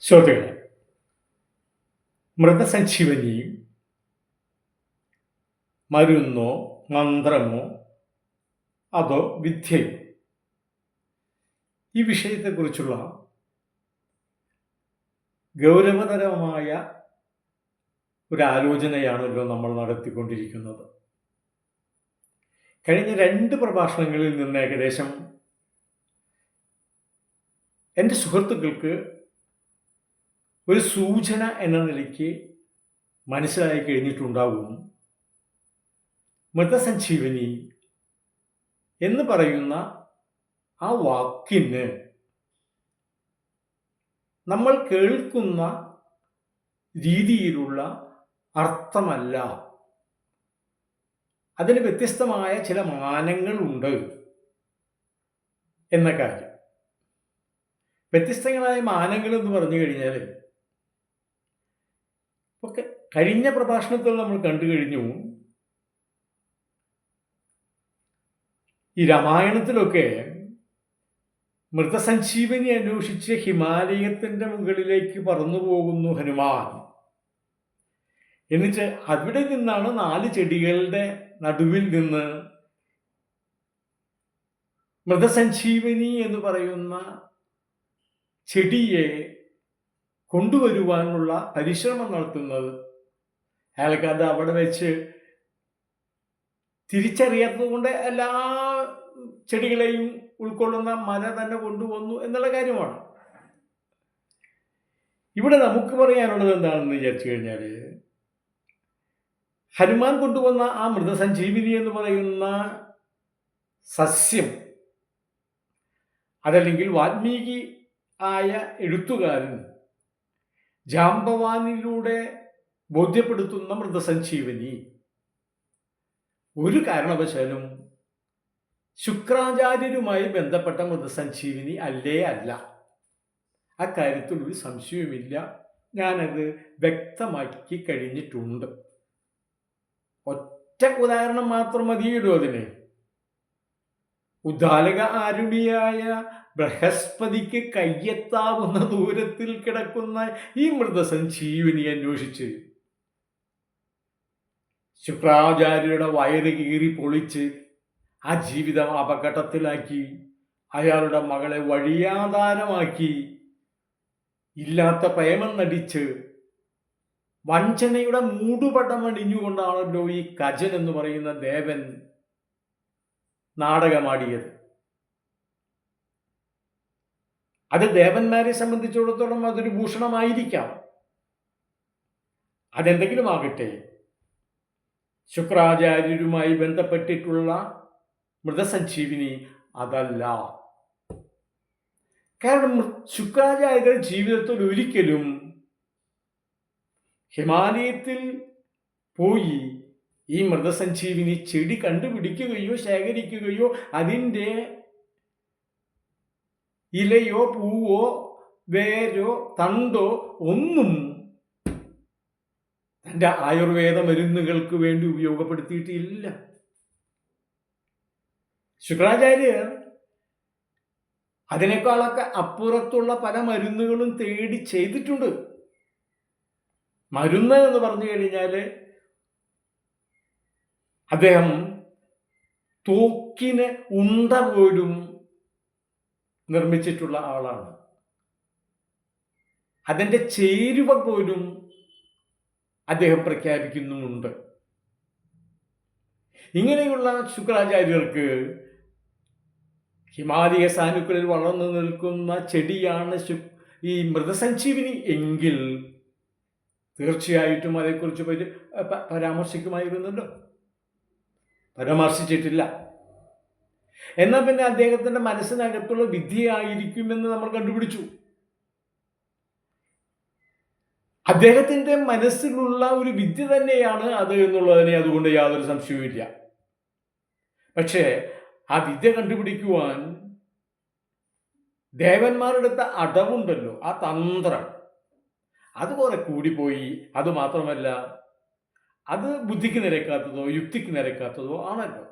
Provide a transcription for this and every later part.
ശ്രോതകളെ, മൃതസഞ്ജീവനി മരുന്നോ മന്ത്രമോ അതോ വിദ്യയോ? ഈ വിഷയത്തെക്കുറിച്ചുള്ള ഗൗരവതരമായ ഒരു ആലോചനയാണല്ലോ നമ്മൾ നടത്തിക്കൊണ്ടിരിക്കുന്നത്. കഴിഞ്ഞ 2 പ്രഭാഷണങ്ങളിൽ നിന്ന് ഏകദേശം എൻ്റെ സുഹൃത്തുക്കൾക്ക് ഒരു സൂചന എന്ന നിലയ്ക്ക് മനസ്സിലായി കഴിഞ്ഞിട്ടുണ്ടാകും. മൃതസഞ്ജീവനി എന്ന് പറയുന്ന ആ വാക്കിന് നമ്മൾ കേൾക്കുന്ന രീതിയിലുള്ള അർത്ഥമല്ല, അതിന് വ്യത്യസ്തമായ ചില മാനങ്ങളുണ്ട് എന്ന കാര്യം. വ്യത്യസ്തങ്ങളായ മാനങ്ങൾ എന്ന് പറഞ്ഞു കഴിഞ്ഞാൽ, ഒക്കെ കഴിഞ്ഞ പ്രഭാഷണത്തിൽ നമ്മൾ കണ്ടു കഴിഞ്ഞു. ഈ രാമായണത്തിലൊക്കെ മൃതസഞ്ജീവനി അന്വേഷിച്ച് ഹിമാലയത്തിൻ്റെ മുകളിലേക്ക് പറന്നു പോകുന്നു ഹനുമാൻ. എന്നിട്ട് അവിടെ നിന്നാണ് 4 ചെടികളുടെ നടുവിൽ നിന്ന് മൃതസഞ്ജീവനി എന്ന് പറയുന്ന ചെടിയെ കൊണ്ടുവരുവാനുള്ള പരിശ്രമം നടത്തുന്നത്. അയാൾക്ക് അത് അവിടെ വെച്ച് തിരിച്ചറിയാത്തത് കൊണ്ട് എല്ലാ ചെടികളെയും ഉൾക്കൊള്ളുന്ന മല തന്നെ കൊണ്ടുവന്നു എന്നുള്ള കാര്യമാണ്. ഇവിടെ നമുക്ക് പറയാനുള്ളത് എന്താണെന്ന് വിചാരിച്ചു കഴിഞ്ഞാൽ, ഹനുമാൻ കൊണ്ടുവന്ന ആ മൃതസഞ്ജീവിനി എന്ന് പറയുന്ന സസ്യം, അതല്ലെങ്കിൽ വാൽമീകി ആയ എഴുത്തുകാരൻ ജാംബവാനിലൂടെ ബോധ്യപ്പെടുത്തുന്ന മൃതസഞ്ജീവനി ഒരു കാരണവശാലും ശുക്രാചാര്യരുമായി ബന്ധപ്പെട്ട മൃതസഞ്ജീവനി അല്ല. അക്കാര്യത്തിൽ ഒരു സംശയവുമില്ല. ഞാനത് വ്യക്തമാക്കി കഴിഞ്ഞിട്ടുണ്ട്. ഒറ്റ ഉദാഹരണം മാത്രം മതിയല്ലോ അതിന്. ഉദ്ദാലക ആരുണിയായ ബൃഹസ്പതിക്ക് കയ്യെത്താവുന്ന ദൂരത്തിൽ കിടക്കുന്ന ഈ മൃതസഞ്ജീവനി അന്വേഷിച്ച് ശുക്രാചാര്യരുടെ വയറ് കീറി പൊളിച്ച് ആ ജീവിതം അപകടത്തിലാക്കി, അയാളുടെ മകളെ വഴിയാധാരമാക്കി, ഇല്ലാത്ത പ്രേമം നടിച്ച് വഞ്ചനയുടെ മൂടുപടമണിഞ്ഞുകൊണ്ടാണല്ലോ ഈ കജൻ എന്ന് പറയുന്ന ദേവൻ നാടകമാടിയത്. അത് ദേവന്മാരെ സംബന്ധിച്ചിടത്തോളം അതൊരു ഭൂഷണമായിരിക്കാം. അതെന്തെങ്കിലും ആകട്ടെ, ശുക്രാചാര്യരുമായി ബന്ധപ്പെട്ടിട്ടുള്ള മൃതസഞ്ജീവിനി അതല്ല. കാരണം ശുക്രാചാര്യർ ജീവിതത്തിൽ ഒരിക്കലും ഹിമാലയത്തിൽ പോയി ഈ മൃതസഞ്ജീവിനി ചെടി കണ്ടുപിടിക്കുകയോ ശേഖരിക്കുകയോ അതിൻ്റെ ഇലയോ പൂവോ വേരോ തണ്ടോ ഒന്നും തൻ്റെ ആയുർവേദ മരുന്നുകൾക്ക് വേണ്ടി ഉപയോഗപ്പെടുത്തിയിട്ടില്ല. ശുക്രാചാര്യർ അതിനേക്കാളൊക്കെ അപ്പുറത്തുള്ള പല മരുന്നുകളും തേടി ചെയ്തിട്ടുണ്ട്. മരുന്ന് എന്ന് പറഞ്ഞു കഴിഞ്ഞാൽ അദ്ദേഹം തോക്കിന് ഉണ്ട പോലും നിർമ്മിച്ചിട്ടുള്ള ആളാണ്. അതിൻ്റെ ചേരുവ പോലും അദ്ദേഹം പ്രഖ്യാപിക്കുന്നുമുണ്ട്. ഇങ്ങനെയുള്ള ശുക്രാചാര്യർക്ക് ഹിമാലയ സാനുക്കളിൽ വളർന്നു നിൽക്കുന്ന ചെടിയാണ് ഈ മൃതസഞ്ജീവിനി എങ്കിൽ തീർച്ചയായിട്ടും അതേക്കുറിച്ച് പരാമർശിക്കുമായിരുന്നല്ലോ. പരാമർശിച്ചിട്ടില്ല. എന്നാൽ പിന്നെ അദ്ദേഹത്തിൻ്റെ മനസ്സിനകത്തുള്ള വിദ്യയായിരിക്കുമെന്ന് നമ്മൾ കണ്ടുപിടിച്ചു. അദ്ദേഹത്തിൻ്റെ മനസ്സിലുള്ള ഒരു വിദ്യ തന്നെയാണ് അത് എന്നുള്ളതിനെ അതുകൊണ്ട് യാതൊരു സംശയവുമില്ല. പക്ഷേ ആ വിദ്യ കണ്ടുപിടിക്കുവാൻ ദേവന്മാരെടുത്ത അടവുണ്ടല്ലോ, ആ തന്ത്രം, അത് കുറെ കൂടിപ്പോയി. അതുമാത്രമല്ല, അത് ബുദ്ധിക്ക് നിരക്കാത്തതോ യുക്തിക്ക് നിരക്കാത്തതോ ആണല്ലോ.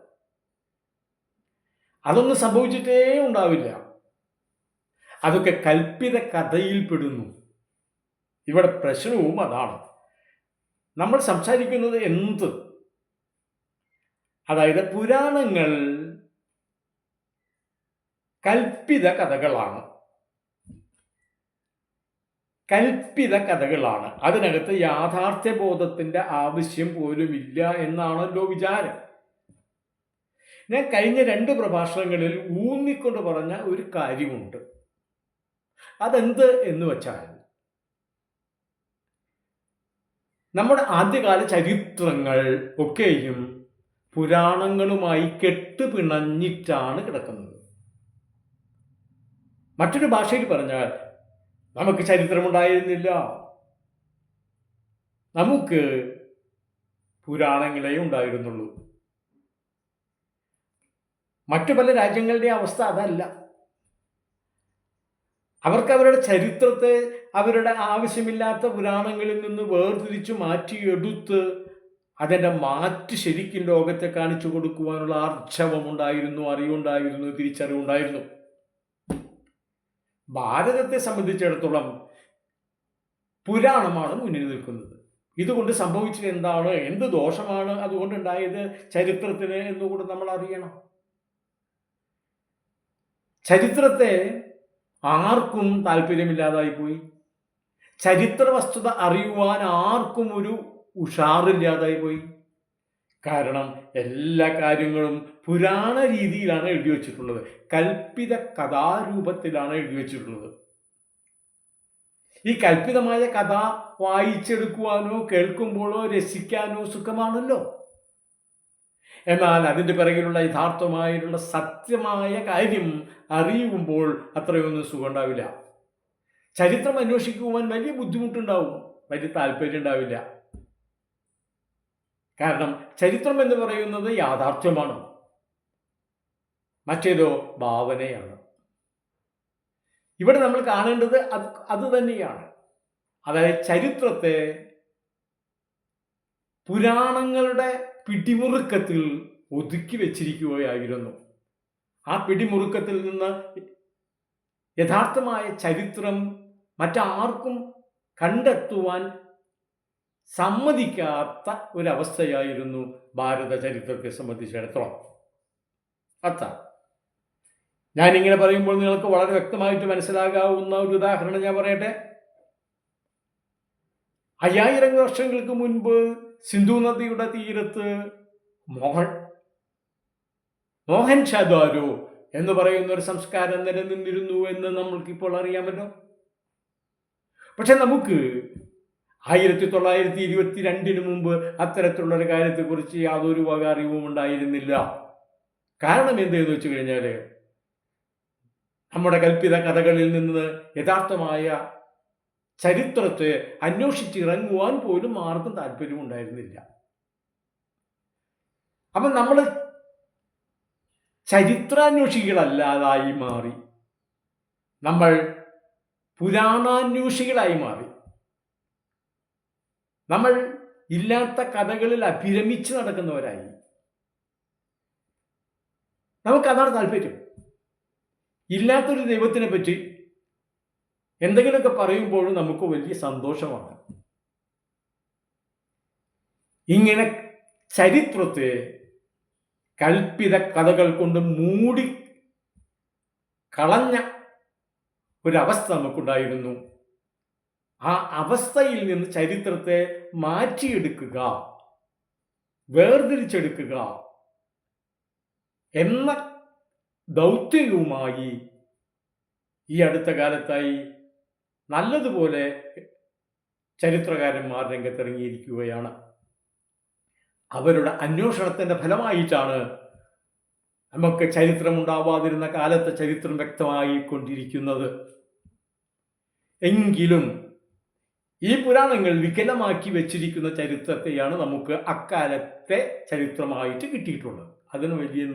അതൊന്നും സംഭവിച്ചിട്ടേ ഉണ്ടാവില്ല. അതൊക്കെ കൽപ്പിത കഥയിൽപ്പെടുന്നു. ഇവിടെ പ്രശ്നവും അതാണ്. നമ്മൾ സംസാരിക്കുന്നത് എന്ത്? അതായത് പുരാണങ്ങൾ കൽപ്പിത കഥകളാണ്. അതിനകത്ത് യാഥാർത്ഥ്യബോധത്തിന്റെ ആവശ്യം പോലുമില്ല എന്നാണല്ലോ വിചാരം. ഞാൻ കഴിഞ്ഞ 2 പ്രഭാഷണങ്ങളിൽ ഊന്നിക്കൊണ്ട് പറഞ്ഞ ഒരു കാര്യമുണ്ട്. അതെന്ത് എന്ന് വെച്ചാൽ, നമ്മുടെ ആദ്യകാല ചരിത്രങ്ങൾ ഒക്കെയും പുരാണങ്ങളുമായി കെട്ടുപിണഞ്ഞിട്ടാണ് കിടക്കുന്നത്. മറ്റൊരു ഭാഷയിൽ പറഞ്ഞാൽ, നമുക്ക് ചരിത്രമുണ്ടായിരുന്നില്ല, നമുക്ക് പുരാണങ്ങളെ ഉണ്ടായിരുന്നുള്ളൂ. മറ്റു പല രാജ്യങ്ങളുടെ അവസ്ഥ അതല്ല. അവർക്ക് അവരുടെ ചരിത്രത്തെ അവരുടെ ആവശ്യമില്ലാത്ത പുരാണങ്ങളിൽ നിന്ന് വേർതിരിച്ചു മാറ്റിയെടുത്ത് അതിൻ്റെ മാറ്റ് ശരിക്കും ലോകത്തെ കാണിച്ചു കൊടുക്കുവാനുള്ള ആർജവമുണ്ടായിരുന്നു, അറിവുണ്ടായിരുന്നു, തിരിച്ചറിവുണ്ടായിരുന്നു. ഭാരതത്തെ സംബന്ധിച്ചിടത്തോളം പുരാണമാണ് മുന്നിൽ നിൽക്കുന്നത്. ഇതുകൊണ്ട് സംഭവിച്ചത് എന്താണ്, എന്ത് ദോഷമാണ് അതുകൊണ്ടുണ്ടായത് ചരിത്രത്തിന് എന്നുകൂടെ നമ്മൾ അറിയണം. ചരിത്രത്തെ ആർക്കും താല്പര്യമില്ലാതായിപ്പോയി. ചരിത്ര വസ്തുത അറിയുവാൻ ആർക്കും ഒരു ഉഷാറില്ലാതായി പോയി. കാരണം എല്ലാ കാര്യങ്ങളും പുരാണ രീതിയിലാണ് എഴുതി വച്ചിട്ടുള്ളത്, കൽപ്പിത കഥാരൂപത്തിലാണ് എഴുതി വച്ചിട്ടുള്ളത്. ഈ കൽപ്പിതമായ കഥ വായിച്ചെടുക്കുവാനോ കേൾക്കുമ്പോഴോ രസിക്കാനോ സുഖമാണല്ലോ. എന്നാൽ അതിൻ്റെ പിറകിലുള്ള യഥാർത്ഥമായിട്ടുള്ള സത്യമായ കാര്യം അറിയുമ്പോൾ അത്രയൊന്നും സുഖം ഉണ്ടാവില്ല. ചരിത്രം അന്വേഷിക്കുവാൻ വലിയ ബുദ്ധിമുട്ടുണ്ടാവും, വലിയ താല്പര്യം ഉണ്ടാവില്ല. കാരണം ചരിത്രം എന്ന് പറയുന്നത് യാഥാർത്ഥ്യമാണ്, മറ്റേതോ ഭാവനയാണ്. ഇവിടെ നമ്മൾ കാണേണ്ടത് അത് തന്നെയാണ്. അതായത് ചരിത്രത്തെ പുരാണങ്ങളുടെ പിടിമുറുക്കത്തിൽ ഒതുക്കി വെച്ചിരിക്കുകയായിരുന്നു. ആ പിടിമുറുക്കത്തിൽ നിന്ന് യഥാർത്ഥമായ ചരിത്രം മറ്റാർക്കും കണ്ടെത്തുവാൻ സമ്മതിക്കാത്ത ഒരവസ്ഥയായിരുന്നു ഭാരത ചരിത്രത്തെ സംബന്ധിച്ചിടത്തോളം. അതാണ് ഞാനിങ്ങനെ പറയുമ്പോൾ നിങ്ങൾക്ക് വളരെ വ്യക്തമായിട്ട് മനസ്സിലാകാവുന്ന ഒരു ഉദാഹരണം ഞാൻ പറയട്ടെ. 5000 വർഷങ്ങൾക്ക് മുൻപ് സിന്ധു നദിയുടെ തീരത്ത് മോഹൻജാദാരോ എന്ന് പറയുന്ന ഒരു സംസ്കാരം നിലനിന്നിരുന്നു എന്ന് നമ്മൾക്കിപ്പോൾ അറിയാമല്ലോ. പക്ഷെ നമുക്ക് 1922 മുമ്പ് അത്തരത്തിലുള്ളൊരു കാര്യത്തെക്കുറിച്ച് യാതൊരു വക അറിവും ഉണ്ടായിരുന്നില്ല. കാരണം എന്തെന്ന് വെച്ച് കഴിഞ്ഞാൽ, നമ്മുടെ കൽപ്പിത കഥകളിൽ നിന്ന് യഥാർത്ഥമായ ചരിത്രത്തെ അന്വേഷിച്ചിറങ്ങുവാൻ പോലും ആർക്കും താല്പര്യമുണ്ടായിരുന്നില്ല. അപ്പം നമ്മൾ ചരിത്രാന്വേഷികളല്ലാതായി മാറി, നമ്മൾ പുരാണാന്വേഷികളായി മാറി. നമ്മൾ ഇല്ലാത്ത കഥകളിൽ അഭിരമിച്ച് നടക്കുന്നവരായി. നമുക്കതാണ് താല്പര്യം. ഇല്ലാത്തൊരു ദൈവത്തിനെ പറ്റി എന്തെങ്കിലുമൊക്കെ പറയുമ്പോഴും നമുക്ക് വലിയ സന്തോഷമാണ്. ഇങ്ങനെ ചരിത്രത്തെ കൽപ്പിത കഥകൾ കൊണ്ട് മൂടി കളഞ്ഞ ഒരവസ്ഥ നമുക്കുണ്ടായിരുന്നു. ആ അവസ്ഥയിൽ നിന്ന് ചരിത്രത്തെ മാറ്റിയെടുക്കുക, വേർതിരിച്ചെടുക്കുക എന്ന ദൗത്യവുമായി ഈ അടുത്ത കാലത്തായി നല്ലതുപോലെ ചരിത്രകാരന്മാർ രംഗത്തിറങ്ങിയിരിക്കുകയാണ്. അവരുടെ അന്വേഷണത്തിൻ്റെ ഫലമായിട്ടാണ് നമുക്ക് ചരിത്രമുണ്ടാവാതിരുന്ന കാലത്തെ ചരിത്രം വ്യക്തമായി കൊണ്ടിരിക്കുന്നത്. എങ്കിലും ഈ പുരാണങ്ങൾ വികലമാക്കി വെച്ചിരിക്കുന്ന ചരിത്രത്തെയാണ് നമുക്ക് അക്കാലത്തെ ചരിത്രമായിട്ട് കിട്ടിയിട്ടുള്ളത്. അതിന് വലിയ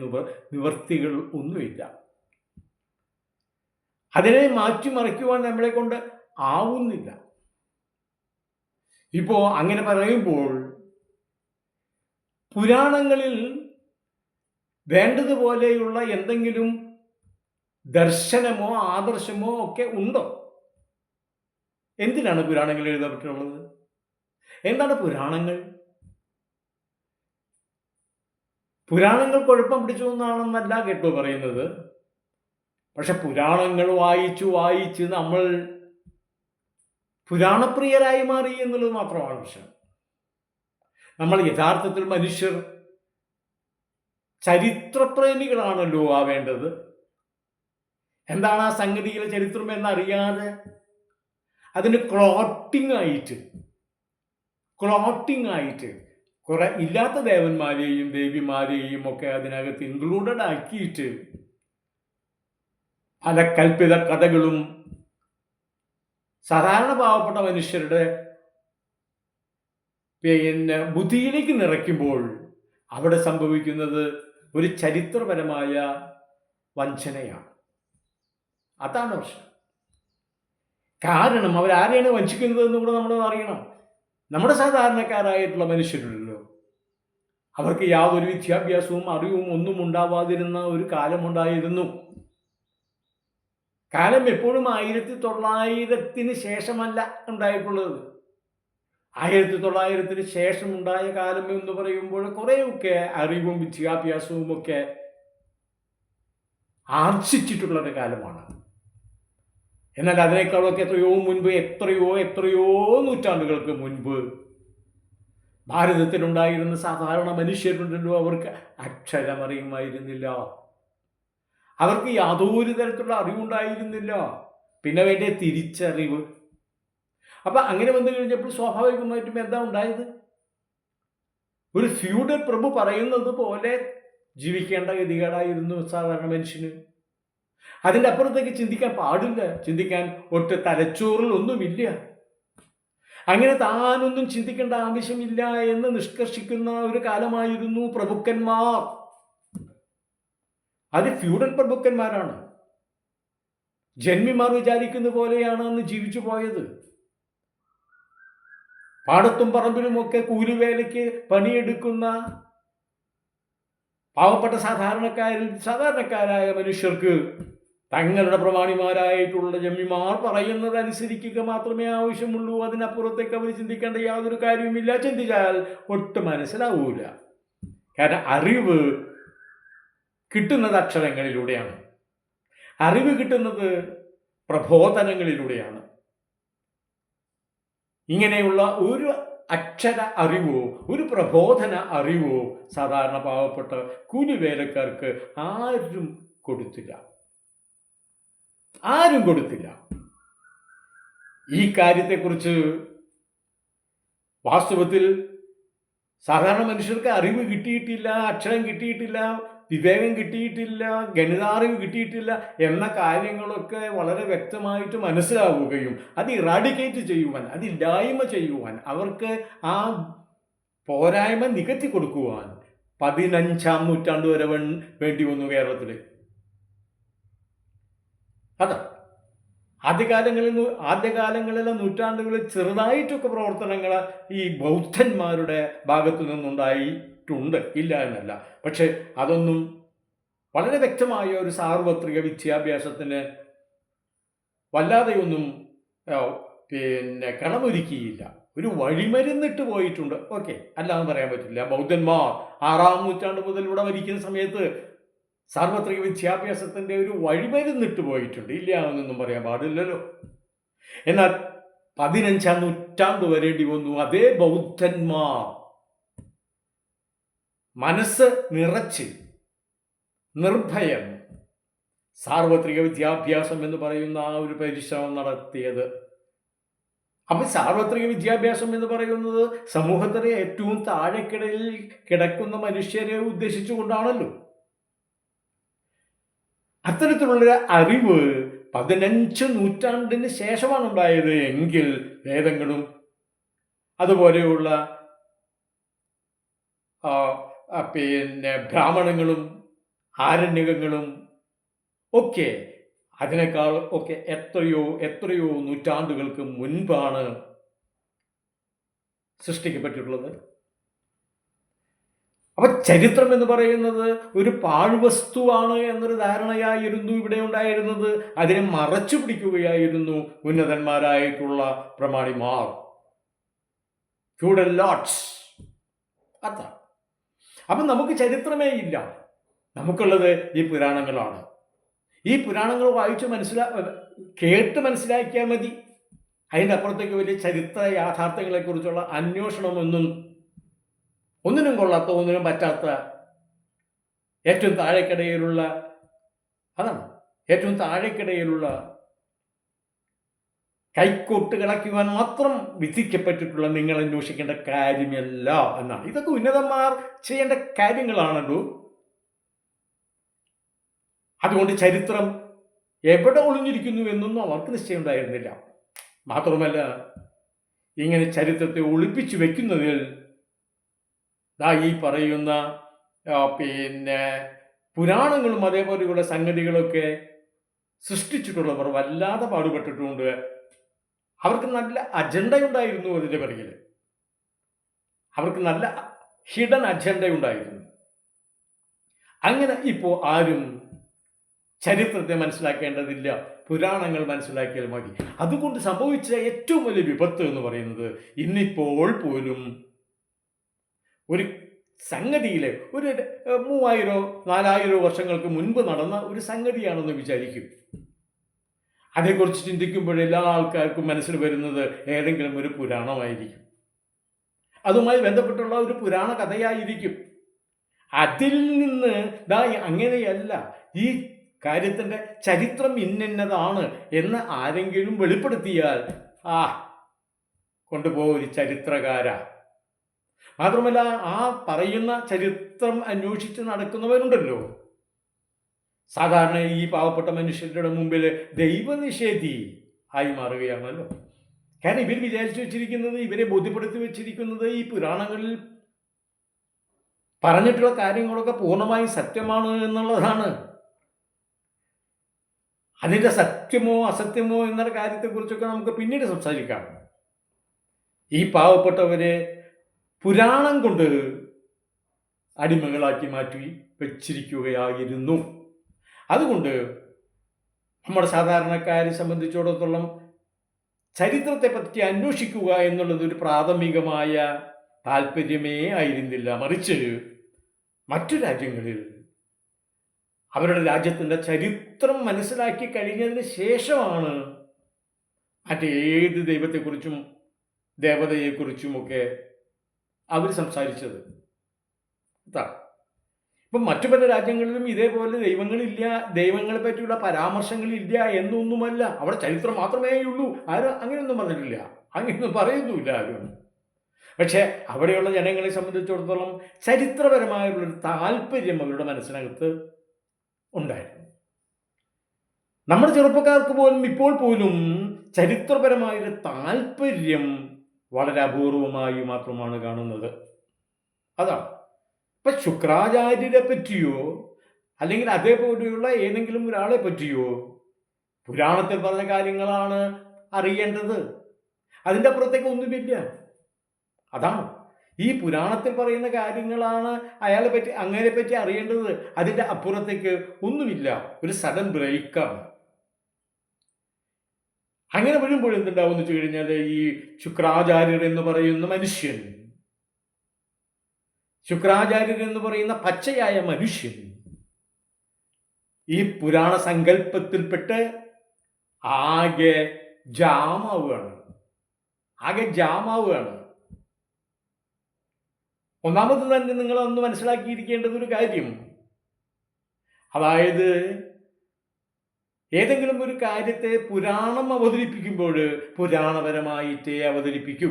നിവർത്തികൾ ഒന്നുമില്ല. അതിനെ മാറ്റിമറിക്കുവാൻ നമ്മളെ കൊണ്ട് ആവുന്നില്ല. ഇപ്പോൾ അങ്ങനെ പറയുമ്പോൾ പുരാണങ്ങളിൽ വേണ്ടതുപോലെയുള്ള എന്തെങ്കിലും ദർശനമോ ആദർശമോ ഒക്കെ ഉണ്ടോ? എന്തിനാണ് പുരാണങ്ങൾ എഴുതപ്പെട്ടിട്ടുള്ളത്? എന്താണ് പുരാണങ്ങൾ? പുരാണങ്ങൾ കുഴപ്പം പിടിച്ചു എന്നാണെന്നല്ല കേട്ടോ പറയുന്നത്. പക്ഷെ പുരാണങ്ങൾ വായിച്ചു വായിച്ച് നമ്മൾ പുരാണപ്രിയരായി മാറി എന്നുള്ളത് മാത്രമാണ് പ്രശ്നം. നമ്മൾ യഥാർത്ഥത്തിൽ മനുഷ്യർ ചരിത്രപ്രേമികളാണല്ലോ ആവേണ്ടത്. എന്താണ് ആ സംഗതിയിലെ ചരിത്രം എന്നറിയാതെ അതിന് ക്ലോട്ടിംഗ് ആയിട്ട് കുറെ ഇല്ലാത്ത ദേവന്മാരെയും ദേവിമാരെയും ഒക്കെ അതിനകത്ത് ഇൻക്ലൂഡഡ് ആക്കിയിട്ട് പല കൽപ്പിത കഥകളും സാധാരണ പാവപ്പെട്ട മനുഷ്യരുടെ ബുദ്ധിയിലേക്ക് നിറയ്ക്കുമ്പോൾ അവിടെ സംഭവിക്കുന്നത് ഒരു ചരിത്രപരമായ വഞ്ചനയാണ്. അതാണ് പ്രശ്നം. കാരണം അവരാരെയാണ് വഞ്ചിക്കുന്നത് എന്ന് കൂടെ നമ്മൾ അറിയണം. നമ്മുടെ സാധാരണക്കാരായിട്ടുള്ള മനുഷ്യരുണ്ടല്ലോ, അവർക്ക് യാതൊരു വിദ്യാഭ്യാസവും അറിവും ഒന്നും ഉണ്ടാവാതിരുന്ന ഒരു കാലമുണ്ടായിരുന്നു. കാലം എപ്പോഴും 1900-ന് ശേഷമല്ല ഉണ്ടായിട്ടുള്ളത്. 1900-ന് ശേഷം ഉണ്ടായ കാലം എന്ന് പറയുമ്പോൾ കുറേയൊക്കെ അറിവും വിദ്യാഭ്യാസവും ഒക്കെ ആർജിച്ചിട്ടുള്ളൊരു കാലമാണ്. എന്നാൽ അതിനേക്കാളൊക്കെ എത്രയോ നൂറ്റാണ്ടുകൾക്ക് മുൻപ് ഭാരതത്തിലുണ്ടായിരുന്ന സാധാരണ മനുഷ്യരുണ്ടല്ലോ, അവർക്ക് അക്ഷരമറിയുമായിരുന്നില്ല. അവർക്ക് യാതൊരു തരത്തിലുള്ള അറിവുണ്ടായിരുന്നില്ല. പിന്നെ വേണ്ട തിരിച്ചറിവ്. അപ്പം അങ്ങനെ വന്നു കഴിഞ്ഞപ്പോൾ സ്വാഭാവികമായിട്ടും എന്താ ഉണ്ടായത്? ഒരു ഫ്യൂഡൽ പ്രഭു പറയുന്നത് പോലെ ജീവിക്കേണ്ട ഗതികേടായിരുന്നു സാധാരണ മനുഷ്യന്. അതിൻ്റെ അപ്പുറത്തേക്ക് ചിന്തിക്കാൻ പാടില്ല. ചിന്തിക്കാൻ ഒട്ട് തലച്ചോറിൽ ഒന്നുമില്ല. അങ്ങനെ താനൊന്നും ചിന്തിക്കേണ്ട ആവശ്യമില്ല എന്ന് നിഷ്കർഷിക്കുന്ന ഒരു കാലമായിരുന്നു പ്രഭുക്കന്മാർ. അത് ഫ്യൂഡൽ പ്രഭുക്കന്മാരാണ്. ജന്മിമാർ വിചാരിക്കുന്ന പോലെയാണ് അന്ന് ജീവിച്ചു പോയത്. പാടത്തും പറമ്പിലുമൊക്കെ കൂലിവേലയ്ക്ക് പണിയെടുക്കുന്ന പാവപ്പെട്ട സാധാരണക്കാരായ മനുഷ്യർക്ക് തങ്ങളുടെ പ്രമാണിമാരായിട്ടുള്ള ജന്മിമാർ പറയുന്നത് അനുസരിക്കുക മാത്രമേ ആവശ്യമുള്ളൂ. അതിനപ്പുറത്തേക്ക് അവർ ചിന്തിക്കേണ്ട യാതൊരു കാര്യവുമില്ല. ചിന്തിച്ചാൽ ഒട്ടും മനസ്സിലാവൂല. കാരണം അറിവ് കിട്ടുന്നത് അക്ഷരങ്ങളിലൂടെയാണ്. അറിവ് കിട്ടുന്നത് പ്രബോധനങ്ങളിലൂടെയാണ്. ഇങ്ങനെയുള്ള ഒരു അക്ഷര അറിവോ ഒരു പ്രബോധന അറിവോ സാധാരണ പാവപ്പെട്ട കൂലിവേലക്കാർക്ക് ആരും കൊടുത്തില്ല. ഈ കാര്യത്തെക്കുറിച്ച് വാസ്തവത്തിൽ സാധാരണ മനുഷ്യർക്ക് അറിവ് കിട്ടിയിട്ടില്ല, അക്ഷരം കിട്ടിയിട്ടില്ല, വിവേകം കിട്ടിയിട്ടില്ല, ഗണിതാറിവ് കിട്ടിയിട്ടില്ല എന്ന കാര്യങ്ങളൊക്കെ വളരെ വ്യക്തമായിട്ട് മനസ്സിലാവുകയും അത് ഇറാഡിക്കേറ്റ് ചെയ്യുവാൻ, അതില്ലായ്മ ചെയ്യുവാൻ, അവർക്ക് ആ പോരായ്മ നികത്തി കൊടുക്കുവാൻ 15-ാം നൂറ്റാണ്ട് വരെ വേണ്ടി വന്നു കേരളത്തിൽ. അതാ ആദ്യകാലങ്ങളിലെ നൂറ്റാണ്ടുകളിൽ ചെറുതായിട്ടൊക്കെ പ്രവർത്തനങ്ങൾ ഈ ബൗദ്ധന്മാരുടെ ഭാഗത്തു നിന്നുണ്ടായിട്ടുണ്ട്, ഇല്ല എന്നല്ല. പക്ഷെ അതൊന്നും വളരെ വ്യക്തമായ ഒരു സാർവത്രിക വിദ്യാഭ്യാസത്തിന് വല്ലാതെയൊന്നും കളമൊരുക്കിയില്ല. ഒരു വഴിമരുന്നിട്ട് പോയിട്ടുണ്ട്. ഓക്കെ, അല്ലാന്ന് പറയാൻ പറ്റില്ല. ബൗദ്ധന്മാർ 6-ാം നൂറ്റാണ്ട് മുതൽ ഇവിടെ ഭരിക്കുന്ന സമയത്ത് സാർവത്രിക വിദ്യാഭ്യാസത്തിൻ്റെ ഒരു വഴിമരുന്നിട്ട് പോയിട്ടുണ്ട്, ഇല്ല എന്നൊന്നും പറയാൻ പാടില്ലല്ലോ. എന്നാൽ 15-ാം നൂറ്റാണ്ട് വരേണ്ടി വന്നു അതേ ബൗദ്ധന്മാർ മനസ്സ് നിറച്ച് നിർഭയം സാർവത്രിക വിദ്യാഭ്യാസം എന്ന് പറയുന്ന ആ ഒരു പരിശ്രമം നടത്തിയത്. അപ്പം സാർവത്രിക വിദ്യാഭ്യാസം എന്ന് പറയുന്നത് സമൂഹത്തിലെ ഏറ്റവും താഴെക്കിടയിൽ കിടക്കുന്ന മനുഷ്യരെ ഉദ്ദേശിച്ചുകൊണ്ടാണല്ലോ. അത്തരത്തിലുള്ളൊരു അറിവ് 15 നൂറ്റാണ്ടിന് ശേഷമാണ് ഉണ്ടായത് എങ്കിൽ വേദങ്ങളും അതുപോലെയുള്ള ബ്രാഹ്മണങ്ങളും ആരണ്യകങ്ങളും ഒക്കെ അതിനേക്കാൾ ഒക്കെ എത്രയോ നൂറ്റാണ്ടുകൾക്ക് മുൻപാണ് സൃഷ്ടിക്കപ്പെട്ടിട്ടുള്ളത്. അപ്പൊ ചരിത്രം എന്ന് പറയുന്നത് ഒരു പാഴ്വസ്തുവാണ് എന്നൊരു ധാരണയായിരുന്നു ഇവിടെ ഉണ്ടായിരുന്നത്. അതിനെ മറച്ചു പിടിക്കുകയായിരുന്നു ഉന്നതന്മാരായിട്ടുള്ള പ്രമാണിമാർ, ഫ്യൂഡൽ ലോർഡ്സ്. അതാണ്. അപ്പം നമുക്ക് ചരിത്രമേ ഇല്ല, നമുക്കുള്ളത് ഈ പുരാണങ്ങളാണ്. ഈ പുരാണങ്ങൾ വായിച്ച് കേട്ട് മനസ്സിലാക്കിയാൽ മതി. അതിൻ്റെ അപ്പുറത്തേക്ക് വലിയ ചരിത്ര യാഥാർത്ഥ്യങ്ങളെക്കുറിച്ചുള്ള അന്വേഷണമൊന്നും ഒന്നിനും കൊള്ളാത്ത, ഒന്നിനും പറ്റാത്ത, ഏറ്റവും താഴേക്കിടയിലുള്ള, അതാണ് ഏറ്റവും താഴേക്കിടയിലുള്ള കൈക്കോട്ട് കളയ്ക്കുവാൻ മാത്രം വിധിക്കപ്പെട്ടിട്ടുള്ള നിങ്ങൾ അന്വേഷിക്കേണ്ട കാര്യമല്ല എന്നാണ്. ഇതൊക്കെ ഉന്നതന്മാർ ചെയ്യേണ്ട കാര്യങ്ങളാണല്ലോ. അതുകൊണ്ട് ചരിത്രം എവിടെ ഒളിഞ്ഞിരിക്കുന്നു എന്നൊന്നും അവർക്ക് നിശ്ചയമുണ്ടായിരുന്നില്ല. മാത്രമല്ല, ഇങ്ങനെ ചരിത്രത്തെ ഒളിപ്പിച്ചു വെക്കുന്നതിൽ ഈ പറയുന്ന പുരാണങ്ങളും അതേപോലെയുള്ള സംഗതികളൊക്കെ സൃഷ്ടിച്ചിട്ടുള്ളവർ വല്ലാതെ പാടുപെട്ടിട്ടുണ്ട്. അവർക്ക് നല്ല അജണ്ട ഉണ്ടായിരുന്നു അതിൻ്റെ പിറകിൽ. അവർക്ക് നല്ല ഹിഡൻ അജണ്ട ഉണ്ടായിരുന്നു. അങ്ങനെ ഇപ്പോൾ ആരും ചരിത്രത്തെ മനസ്സിലാക്കേണ്ടതില്ല, പുരാണങ്ങൾ മനസ്സിലാക്കിയാൽ മതി. അതുകൊണ്ട് സംഭവിച്ച ഏറ്റവും വലിയ വിപത്ത് എന്ന് പറയുന്നത്, ഇന്നിപ്പോൾ പോലും ഒരു സംഗതിയിൽ ഒരു 3000-4000 വർഷങ്ങൾക്ക് മുൻപ് നടന്ന ഒരു സംഗതിയാണെന്ന് വിചാരിക്കും. അതേക്കുറിച്ച് ചിന്തിക്കുമ്പോൾ എല്ലാ ആൾക്കാർക്കും മനസ്സിൽ വരുന്നത് ഏതെങ്കിലും ഒരു പുരാണമായിരിക്കും, അതുമായി ബന്ധപ്പെട്ടുള്ള ഒരു പുരാണ കഥയായിരിക്കും. അതിൽ നിന്ന് അങ്ങനെയല്ല, ഈ കാര്യത്തിൻ്റെ ചരിത്രം ഇന്നതാണ് എന്ന് ആരെങ്കിലും വെളിപ്പെടുത്തിയാൽ കൊണ്ടുപോയൊരു ചരിത്രകാര. മാത്രമല്ല, ആ പറയുന്ന ചരിത്രം അന്വേഷിച്ച് നടക്കുന്നവരുണ്ടല്ലോ, സാധാരണ ഈ പാവപ്പെട്ട മനുഷ്യരുടെ മുമ്പിൽ ദൈവനിഷേധി ആയി മാറുകയാണല്ലോ. കാരണം ഇവർ വിചാരിച്ചു വെച്ചിരിക്കുന്നത്, ഇവരെ ബോധ്യപ്പെടുത്തി വെച്ചിരിക്കുന്നത് ഈ പുരാണങ്ങളിൽ പറഞ്ഞിട്ടുള്ള കാര്യങ്ങളൊക്കെ പൂർണ്ണമായും സത്യമാണ് എന്നുള്ളതാണ്. അതിൻ്റെ സത്യമോ അസത്യമോ എന്നുള്ള കാര്യത്തെക്കുറിച്ചൊക്കെ നമുക്ക് പിന്നീട് സംസാരിക്കാം. ഈ പാവപ്പെട്ടവരെ പുരാണം കൊണ്ട് അടിമകളാക്കി മാറ്റി വെച്ചിരിക്കുകയായിരുന്നു. അതുകൊണ്ട് നമ്മുടെ സാധാരണക്കാരെ സംബന്ധിച്ചിടത്തോളം ചരിത്രത്തെ പറ്റി അന്വേഷിക്കുക എന്നുള്ളത് ഒരു പ്രാഥമികമായ താല്പര്യമേ ആയിരുന്നില്ല. മറിച്ച് മറ്റു രാജ്യങ്ങളിൽ അവരുടെ രാജ്യത്തിൻ്റെ ചരിത്രം മനസ്സിലാക്കി കഴിഞ്ഞതിന് ശേഷമാണ് മറ്റേത് ദൈവത്തെക്കുറിച്ചും ദേവതയെക്കുറിച്ചുമൊക്കെ അവർ സംസാരിച്ചത്. ഇപ്പം മറ്റു പല രാജ്യങ്ങളിലും ഇതേപോലെ ദൈവങ്ങളില്ല, ദൈവങ്ങളെ പറ്റിയുള്ള പരാമർശങ്ങളില്ല എന്നൊന്നുമല്ല, അവിടെ ചരിത്രം മാത്രമേ ഉള്ളൂ. ആരും അങ്ങനെയൊന്നും പറഞ്ഞിട്ടില്ല, അങ്ങനെയൊന്നും പറയുന്നുമില്ല ആരും. പക്ഷെ അവിടെയുള്ള ജനങ്ങളെ സംബന്ധിച്ചിടത്തോളം ചരിത്രപരമായുള്ളൊരു താല്പര്യം അവരുടെ മനസ്സിനകത്ത് ഉണ്ടായിരുന്നു. നമ്മുടെ ചെറുപ്പക്കാർക്ക് പോലും ഇപ്പോൾ പോലും ചരിത്രപരമായൊരു താല്പര്യം വളരെ അപൂർവമായി മാത്രമാണ് കാണുന്നത്. അതാണ്. ഇപ്പം ശുക്രാചാര്യരെ പറ്റിയോ അല്ലെങ്കിൽ അതേപോലെയുള്ള ഏതെങ്കിലും ഒരാളെ പറ്റിയോ പുരാണത്തിൽ പറഞ്ഞ കാര്യങ്ങളാണ് അറിയേണ്ടത്, അതിൻ്റെ അപ്പുറത്തേക്ക് ഒന്നുമില്ല. അതാണ്, ഈ പുരാണത്തിൽ പറയുന്ന കാര്യങ്ങളാണ് അങ്ങനെ പറ്റി അറിയേണ്ടത്, അതിൻ്റെ അപ്പുറത്തേക്ക് ഒന്നുമില്ല. ഒരു സഡൻ ബ്രേക്കാണ്. അങ്ങനെ വരുമ്പോൾ എന്തുണ്ടാവും എന്ന് വെച്ച് കഴിഞ്ഞാൽ, ഈ ശുക്രാചാര്യർ എന്ന് പറയുന്ന മനുഷ്യൻ, ശുക്രാചാര്യർ എന്ന് പറയുന്ന പച്ചയായ മനുഷ്യൻ ഈ പുരാണ സങ്കല്പത്തിൽപ്പെട്ട് ആകെ ജാമാവുകയാണ്. ഒന്നാമത് തന്നെ നിങ്ങളൊന്ന് മനസ്സിലാക്കിയിരിക്കേണ്ടത് ഒരു കാര്യം, അതായത് ഏതെങ്കിലും ഒരു കാര്യത്തെ പുരാണം അവതരിപ്പിക്കുമ്പോൾ പുരാണപരമായിട്ടേ അവതരിപ്പിക്കൂ.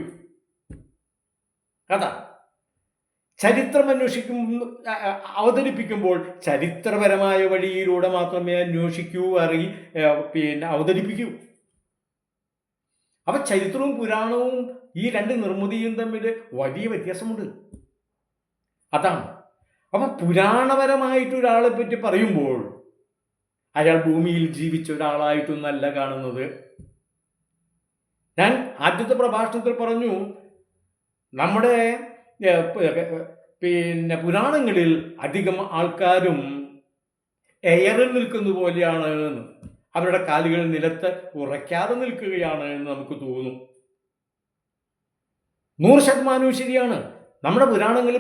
അതാ ചരിത്രം അവതരിപ്പിക്കുമ്പോൾ ചരിത്രപരമായ വഴിയിലൂടെ മാത്രമേ അന്വേഷിക്കൂ, അവതരിപ്പിക്കൂ. അപ്പൊ ചരിത്രവും പുരാണവും ഈ രണ്ട് നിർമ്മിതിയും തമ്മിൽ വലിയ വ്യത്യാസമുണ്ട്. അതാണ്. അപ്പൊ പുരാണപരമായിട്ട് ഒരാളെ പറ്റി പറയുമ്പോൾ അയാൾ ഭൂമിയിൽ ജീവിച്ച ഒരാളായിട്ടൊന്നല്ല കാണുന്നത്. ഞാൻ ആദ്യത്തെ പ്രഭാഷണത്തിൽ പറഞ്ഞു, നമ്മുടെ പുരാണങ്ങളിൽ അധികം ആൾക്കാരും എയറിൽ നിൽക്കുന്ന പോലെയാണ് എന്ന്, അവരുടെ കാലുകൾ നിലത്ത് ഉറയ്ക്കാതെ നിൽക്കുകയാണ് എന്ന് നമുക്ക് തോന്നും. 100% ശരിയാണ്. നമ്മുടെ പുരാണങ്ങളിൽ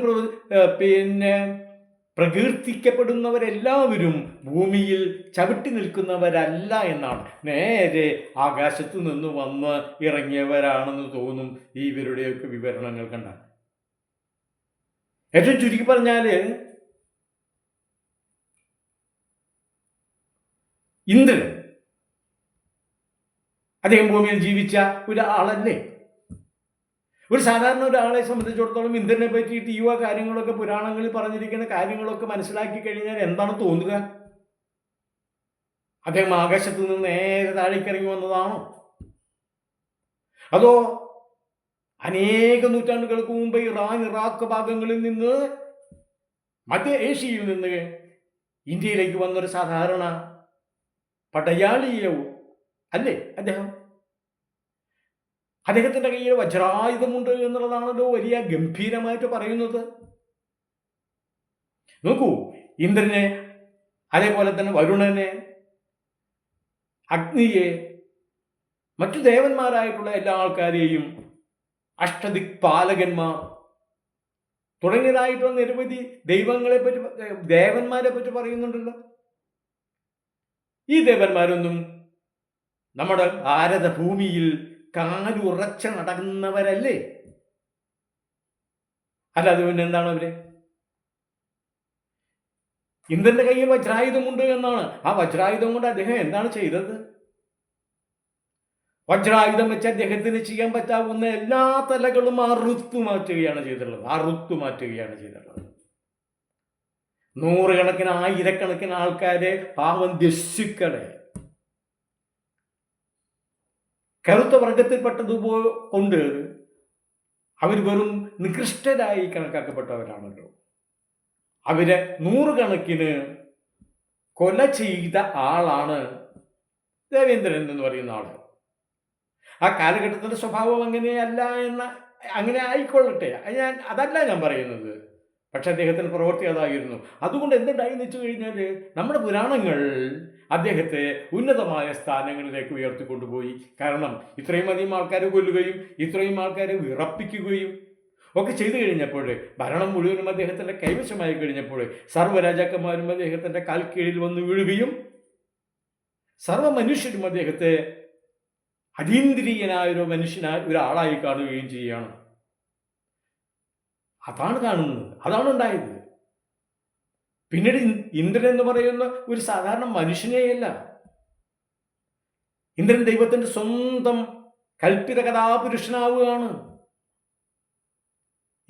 പ്രകീർത്തിക്കപ്പെടുന്നവരെല്ലാവരും ഭൂമിയിൽ ചവിട്ടി നിൽക്കുന്നവരല്ല എന്നാണ്. നേരെ ആകാശത്ത് നിന്ന് വന്ന് ഇറങ്ങിയവരാണെന്ന് തോന്നും ഇവരുടെയൊക്കെ വിവരണങ്ങൾ കണ്ടാൽ. ഏറ്റവും ചുരുക്കി പറഞ്ഞാൽ ഇന്ദ്രൻ അദ്ദേഹം ഭൂമിയിൽ ജീവിച്ച ഒരാളല്ലേ? ഒരു സാധാരണ ഒരാളെ സംബന്ധിച്ചിടത്തോളം ഇന്ദ്രനെ പറ്റിയിട്ട് ഈ കാര്യങ്ങളൊക്കെ പുരാണങ്ങളിൽ പറഞ്ഞിരിക്കുന്ന കാര്യങ്ങളൊക്കെ മനസ്സിലാക്കി കഴിഞ്ഞാൽ എന്താണ് തോന്നുക? അദ്ദേഹം ആകാശത്ത് നിന്ന് നേരെ താഴേക്കിറങ്ങി വന്നതാണോ? അതോ അനേക നൂറ്റാണ്ടുകൾക്ക് മുമ്പ് ഇറാൻ, ഇറാഖ് ഭാഗങ്ങളിൽ നിന്ന്, മധ്യ ഏഷ്യയിൽ നിന്ന് ഇന്ത്യയിലേക്ക് വന്നൊരു സാധാരണ പടയാളിയോ അല്ലേ അദ്ദേഹം? അദ്ദേഹത്തിൻ്റെ കയ്യിൽ വജ്രായുധമുണ്ട് എന്നുള്ളതാണല്ലോ വലിയ ഗംഭീരമായിട്ട് പറയുന്നത്. നോക്കൂ, ഇന്ദ്രനെ, അതേപോലെ തന്നെ വരുണനെ, അഗ്നിയെ, മറ്റു ദേവന്മാരായിട്ടുള്ള എല്ലാ ആൾക്കാരെയും, അഷ്ടദിക്പാലകന്മാർ തുടങ്ങിയതായിട്ടുള്ള നിരവധി ദൈവങ്ങളെ പറ്റി, ദേവന്മാരെ പറ്റി പറയുന്നുണ്ടല്ലോ. ഈ ദേവന്മാരൊന്നും നമ്മുടെ ഭാരതഭൂമിയിൽ കാലുറച്ച് നടക്കുന്നവരല്ലേ? അല്ലാതെ പിന്നെ എന്താണ് അവര്? ഇന്ദ്രന്റെ കയ്യിൽ വജ്രായുധമുണ്ട് എന്നാണ്. ആ വജ്രായുധം കൊണ്ട് അദ്ദേഹം എന്താണ് ചെയ്തത്? വജ്രായുധം വെച്ച് അദ്ദേഹത്തിന് ചെയ്യാൻ പറ്റാവുന്ന എല്ലാ തലകളും അറുത്തു മാറ്റുകയാണ് ചെയ്തിട്ടുള്ളത്. നൂറുകണക്കിന്, ആയിരക്കണക്കിന് ആൾക്കാരെ പാവം ദശിക്കളെ കറുത്ത വർഗത്തിൽപ്പെട്ടതുകൊണ്ട് അവർ വെറും നികൃഷ്ടരായി കണക്കാക്കപ്പെട്ടവരാണല്ലോ. അവരെ നൂറുകണക്കിന് കൊല ചെയ്ത ആളാണ് ദേവേന്ദ്രൻ എന്ന് പറയുന്ന ആള്. ആ കാലഘട്ടത്തിന്റെ സ്വഭാവം അങ്ങനെ ആയിക്കൊള്ളട്ടെ, അതല്ല ഞാൻ പറയുന്നത്. പക്ഷെ അദ്ദേഹത്തിന്റെ പ്രവൃത്തി അതായിരുന്നു. അതുകൊണ്ട് എന്തുണ്ടായെന്ന് വെച്ച് കഴിഞ്ഞാൽ, നമ്മുടെ പുരാണങ്ങൾ അദ്ദേഹത്തെ ഉന്നതമായ സ്ഥാനങ്ങളിലേക്ക് ഉയർത്തിക്കൊണ്ടുപോയി. കാരണം ഇത്രയും അധികം ആൾക്കാരെ കൊല്ലുകയും ഇത്രയും ആൾക്കാരെ വിറപ്പിക്കുകയും ഒക്കെ ചെയ്തു കഴിഞ്ഞപ്പോൾ, ഭരണം മുഴുവനും അദ്ദേഹത്തിൻ്റെ കൈവശമായി കഴിഞ്ഞപ്പോൾ, സർവ്വരാജാക്കന്മാരും അദ്ദേഹത്തിൻ്റെ കാൽ കീഴിൽ വന്ന് വീഴുകയും സർവ്വ മനുഷ്യരും അദ്ദേഹത്തെ അതീന്ദ്രിയനായ ഒരാളായി കാണുകയും ചെയ്യുകയാണ്. അതാണ് കാണുന്നത്, അതാണ് ഉണ്ടായത്. പിന്നീട് ഇന്ദ്രൻ എന്ന് പറയുന്ന ഒരു സാധാരണ മനുഷ്യനെയല്ല, ഇന്ദ്രൻ ദൈവത്തിന്റെ സ്വന്തം കൽപ്പിത കഥാപുരുഷനാവുകയാണ്.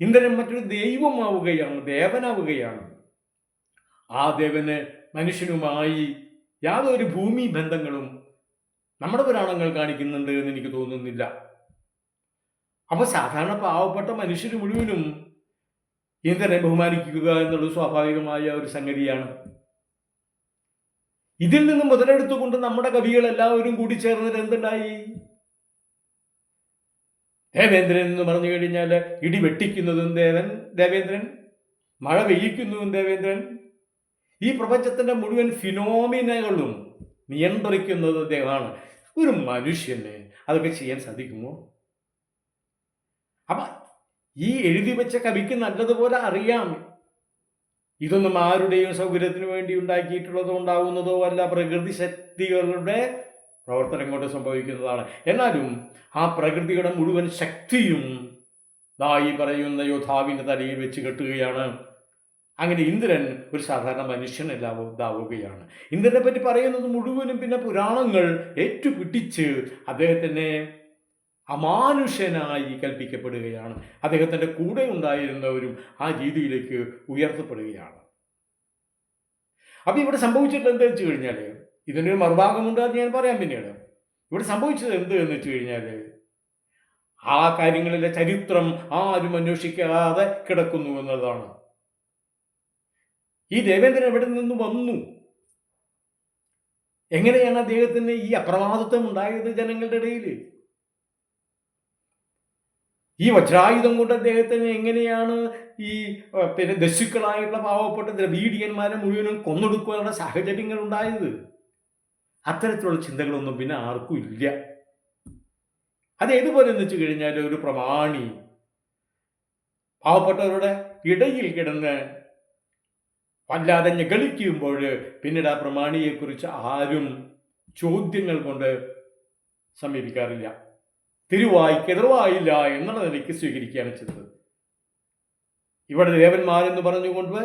ഇന്ദ്രൻ മറ്റൊരു ദൈവമാവുകയാണ്, ദേവനാവുകയാണ്. ആ ദേവന് മനുഷ്യനുമായി യാതൊരു ഭൂമി ബന്ധങ്ങളും നമ്മുടെ പുരാണങ്ങൾ കാണിക്കുന്നുണ്ട് എന്ന് എനിക്ക് തോന്നുന്നില്ല. അപ്പൊ സാധാരണ പാവപ്പെട്ട മനുഷ്യർ മുഴുവനും ഇന്ദ്രനെ ബഹുമാനിക്കുക എന്നുള്ളത് സ്വാഭാവികമായ ഒരു സംഗതിയാണ്. ഇതിൽ നിന്ന് മുതലെടുത്തുകൊണ്ട് നമ്മുടെ കവികൾ എല്ലാവരും കൂടി ചേർന്നിട്ട് എന്തുണ്ടായി? ദേവേന്ദ്രൻ എന്ന് പറഞ്ഞു കഴിഞ്ഞാൽ ഇടി വെട്ടിക്കുന്നതും ദേവേന്ദ്രൻ, മഴ പെയ്യിക്കുന്നതും ദേവേന്ദ്രൻ, ഈ പ്രപഞ്ചത്തിന്റെ മുഴുവൻ ഫിനോമിനകളും നിയന്ത്രിക്കുന്നത് അദ്ദേഹമാണ്. ഒരു മനുഷ്യന് അതൊക്കെ ചെയ്യാൻ സാധിക്കുമോ? അപ്പൊ ഈ എഴുതി വെച്ച കവിക്ക് നല്ലതുപോലെ അറിയാം, ഇതൊന്നും ആരുടെയും സൗകര്യത്തിന് വേണ്ടി ഉണ്ടാക്കിയിട്ടുള്ളതോ ഉണ്ടാവുന്നതോ അല്ല, പ്രകൃതി ശക്തികളുടെ പ്രവർത്തനം കൊണ്ട് സംഭവിക്കുന്നതാണ്. എന്നാലും ആ പ്രകൃതിയുടെ മുഴുവൻ ശക്തിയും ഈ പറയുന്ന യോദ്ധാവിൻ്റെ തലയിൽ വെച്ച് കെട്ടുകയാണ്. അങ്ങനെ ഇന്ദ്രൻ ഒരു സാധാരണ മനുഷ്യനല്ലാതാവുകയാണ്. ഇന്ദ്രനെ പറ്റി പറയുന്നത് മുഴുവനും പിന്നെ പുരാണങ്ങൾ ഏറ്റുപിടിച്ച് അദ്ദേഹത്തിനെ അമാനുഷ്യനായി കൽപ്പിക്കപ്പെടുകയാണ്. അദ്ദേഹത്തിൻ്റെ കൂടെ ഉണ്ടായിരുന്നവരും ആ രീതിയിലേക്ക് ഉയർത്തപ്പെടുകയാണ്. അപ്പൊ ഇവിടെ സംഭവിച്ചിട്ടുള്ളത് എന്താ വെച്ച് കഴിഞ്ഞാൽ, ഇതിൻ്റെ ഒരു മറുഭാഗമുണ്ട്, അത് ഞാൻ പറയാം പിന്നീട്. ഇവിടെ സംഭവിച്ചത് എന്ത് എന്ന് വെച്ച് കഴിഞ്ഞാൽ, ആ കാര്യങ്ങളിലെ ചരിത്രം ആരും അന്വേഷിക്കാതെ കിടക്കുന്നു എന്നതാണ്. ഈ ദേവേന്ദ്രൻ എവിടെ നിന്ന് വന്നു? എങ്ങനെയാണ് അദ്ദേഹത്തിന് ഈ അപ്രമാദിത്വം ഉണ്ടായത് ജനങ്ങളുടെ ഇടയിൽ? ഈ വജ്രായുധം കൊണ്ട് അദ്ദേഹത്തിന് എങ്ങനെയാണ് ഈ പിന്നെ ദസ്യുക്കളായിട്ടുള്ള പാവപ്പെട്ട ദ്രവീഡിയന്മാരെ മുഴുവനും കൊന്നൊടുക്കാനുള്ള സാഹചര്യങ്ങൾ ഉണ്ടായത്? അത്തരത്തിലുള്ള ചിന്തകളൊന്നും പിന്നെ ആർക്കും ഇല്ല. അത് ഏതുപോലെ എന്ന് വെച്ച് കഴിഞ്ഞാൽ ഒരു പ്രമാണി പാവപ്പെട്ടവരുടെ ഇടയിൽ കിടന്ന് വല്ലാതെ ഞെകളിക്കുമ്പോൾ പിന്നീട് ആ പ്രമാണിയെക്കുറിച്ച് ആരും ചോദ്യങ്ങൾ കൊണ്ട് സമീപിക്കാറില്ല. തിരുവായിക്കെതിർവായില്ല എന്നുള്ള നിലയ്ക്ക് സ്വീകരിക്കുകയാണ് ചെയ്തത്. ഇവിടെ ദേവന്മാരെന്ന് പറഞ്ഞുകൊണ്ട്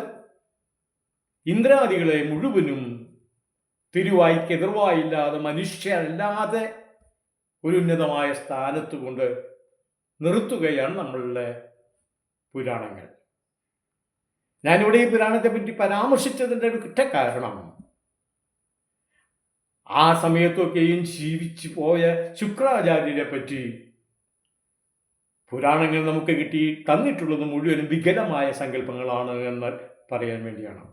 ഇന്ദ്രാദികളെ മുഴുവനും തിരുവായിക്കെതിർവായില്ലാതെ മനുഷ്യരല്ലാതെ ഒരു ഉന്നതമായ സ്ഥാനത്ത് കൊണ്ട് നിർത്തുകയാണ് നമ്മളുടെ പുരാണങ്ങൾ. ഞാനിവിടെ ഈ പുരാണത്തെ പറ്റി പരാമർശിച്ചതിൻ്റെ ഒരു കുറ്റക്കാരണം ആ സമയത്തൊക്കെയും ജീവിച്ചു പോയ ശുക്രാചാര്യരെ പറ്റി പുരാണങ്ങൾ നമുക്ക് കിട്ടി തന്നിട്ടുള്ളത് മുഴുവനും വികലമായ സങ്കല്പങ്ങളാണ് എന്ന് പറയാൻ വേണ്ടിയാണ്.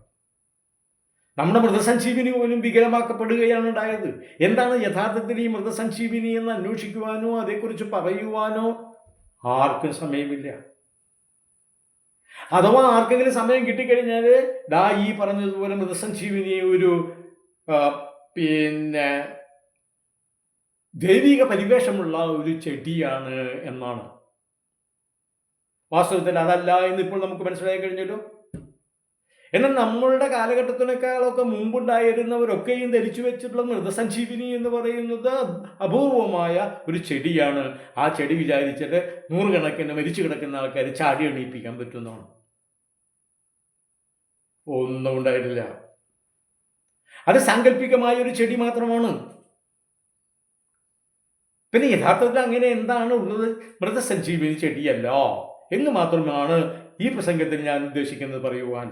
നമ്മുടെ മൃതസഞ്ജീവിനി പോലും വികലമാക്കപ്പെടുകയാണ് ഉണ്ടായത്. എന്താണ് യഥാർത്ഥത്തിൽ ഈ മൃതസഞ്ജീവിനി എന്ന് അന്വേഷിക്കുവാനോ അതേക്കുറിച്ച് പറയുവാനോ ആർക്കും സമയമില്ല. അഥവാ ആർക്കെങ്കിലും സമയം കിട്ടിക്കഴിഞ്ഞാൽ ഈ പറഞ്ഞതുപോലെ മൃതസഞ്ജീവിനി ഒരു പിന്നെ ദൈവിക പരിവേഷമുള്ള ഒരു ചെടിയാണ് എന്നാണ്. വാസ്തവത്തിൽ അതല്ല എന്നിപ്പോൾ നമുക്ക് മനസ്സിലായി കഴിഞ്ഞല്ലോ. എന്നാൽ നമ്മളുടെ കാലഘട്ടത്തിനേക്കാളൊക്കെ മുമ്പുണ്ടായിരുന്നവരൊക്കെയും ധരിച്ചു വെച്ചിട്ടുള്ള മൃതസഞ്ജീവിനി എന്ന് പറയുന്നത് അപൂർവമായ ഒരു ചെടിയാണ്. ആ ചെടി വിചാരിച്ചിട്ട് നൂറുകണക്കിന് മരിച്ചു കിടക്കുന്ന ആൾക്കാർ ചാടി എണീപ്പിക്കാൻ പറ്റുന്നതാണ്. ഒന്നും ഉണ്ടായിട്ടില്ല. അത് സാങ്കല്പികമായ ഒരു ചെടി മാത്രമാണ്. പിന്നെ യഥാർത്ഥത്തിൽ അങ്ങനെ എന്താണ് ഉള്ളത്? മൃതസഞ്ജീവിനി ചെടിയല്ല എന്ന് മാത്രമാണ് ഈ പ്രസംഗത്തിൽ ഞാൻ ഉദ്ദേശിക്കുന്നത് പറയുവാൻ.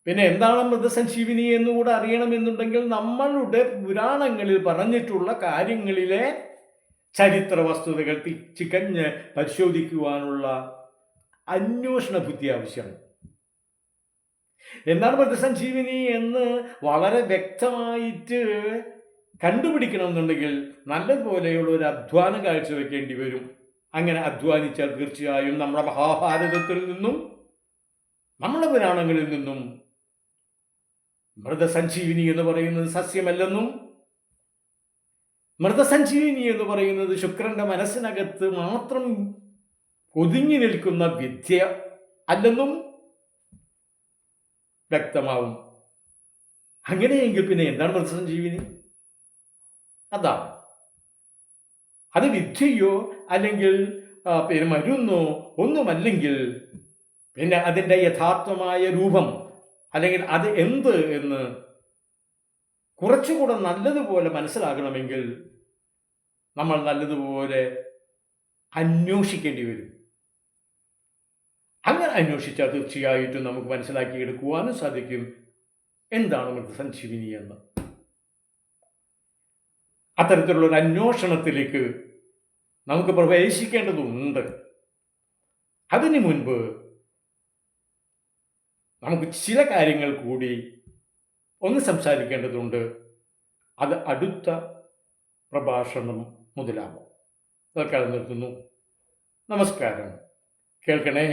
പിന്നെ എന്താണ് മൃതസഞ്ജീവിനി എന്നുകൂടെ അറിയണമെന്നുണ്ടെങ്കിൽ നമ്മളുടെ പുരാണങ്ങളിൽ പറഞ്ഞിട്ടുള്ള കാര്യങ്ങളിലെ ചരിത്ര വസ്തുതകൾ തികഞ്ഞ് പരിശോധിക്കുവാനുള്ള അന്വേഷണ ബുദ്ധി ആവശ്യമാണ്. എന്താണ് മൃതസഞ്ജീവിനി എന്ന് വളരെ വ്യക്തമായിട്ട് കണ്ടുപിടിക്കണമെന്നുണ്ടെങ്കിൽ നല്ലതുപോലെയുള്ള ഒരു അധ്വാനം കാഴ്ചവെക്കേണ്ടി വരും. അങ്ങനെ അധ്വാനിച്ചാൽ തീർച്ചയായും നമ്മുടെ മഹാഭാരതത്തിൽ നിന്നും നമ്മുടെ പുരാണങ്ങളിൽ നിന്നും മൃതസഞ്ജീവിനി എന്ന് പറയുന്നത് സസ്യമല്ലെന്നും മൃതസഞ്ജീവിനി എന്ന് പറയുന്നത് ശുക്രന്റെ മനസ്സിനകത്ത് മാത്രം ഒതുങ്ങി നിൽക്കുന്ന വിദ്യ അല്ലെന്നും വ്യക്തമാവും. അങ്ങനെയെങ്കിൽ പിന്നെ എന്താണ് മൃതസഞ്ജീവിനി? അതാണ്. അത് വിദ്യയോ അല്ലെങ്കിൽ മരുന്നോ ഒന്നുമല്ലെങ്കിൽ പിന്നെ അതിൻ്റെ യഥാർത്ഥമായ രൂപം അല്ലെങ്കിൽ അത് എന്ത് എന്ന് കുറച്ചുകൂടെ നല്ലതുപോലെ മനസ്സിലാകണമെങ്കിൽ നമ്മൾ നല്ലതുപോലെ അന്വേഷിക്കേണ്ടി വരും. അങ്ങനെ അന്വേഷിച്ചാൽ തീർച്ചയായിട്ടും നമുക്ക് മനസ്സിലാക്കിയെടുക്കുവാനും സാധിക്കും എന്താണ് മൃതസഞ്ജീവിനി എന്ന്. അത്തരത്തിലുള്ളൊരു അന്വേഷണത്തിലേക്ക് നമുക്ക് പ്രവേശിക്കേണ്ടതുണ്ട്. അതിനു മുൻപ് നമുക്ക് ചില കാര്യങ്ങൾ കൂടി ഒന്ന് സംസാരിക്കേണ്ടതുണ്ട്. അത് അടുത്ത പ്രഭാഷണം മുതലാകും. തൽക്കാലം നിർത്തുന്നു. നമസ്കാരം. കേൾക്കണേ.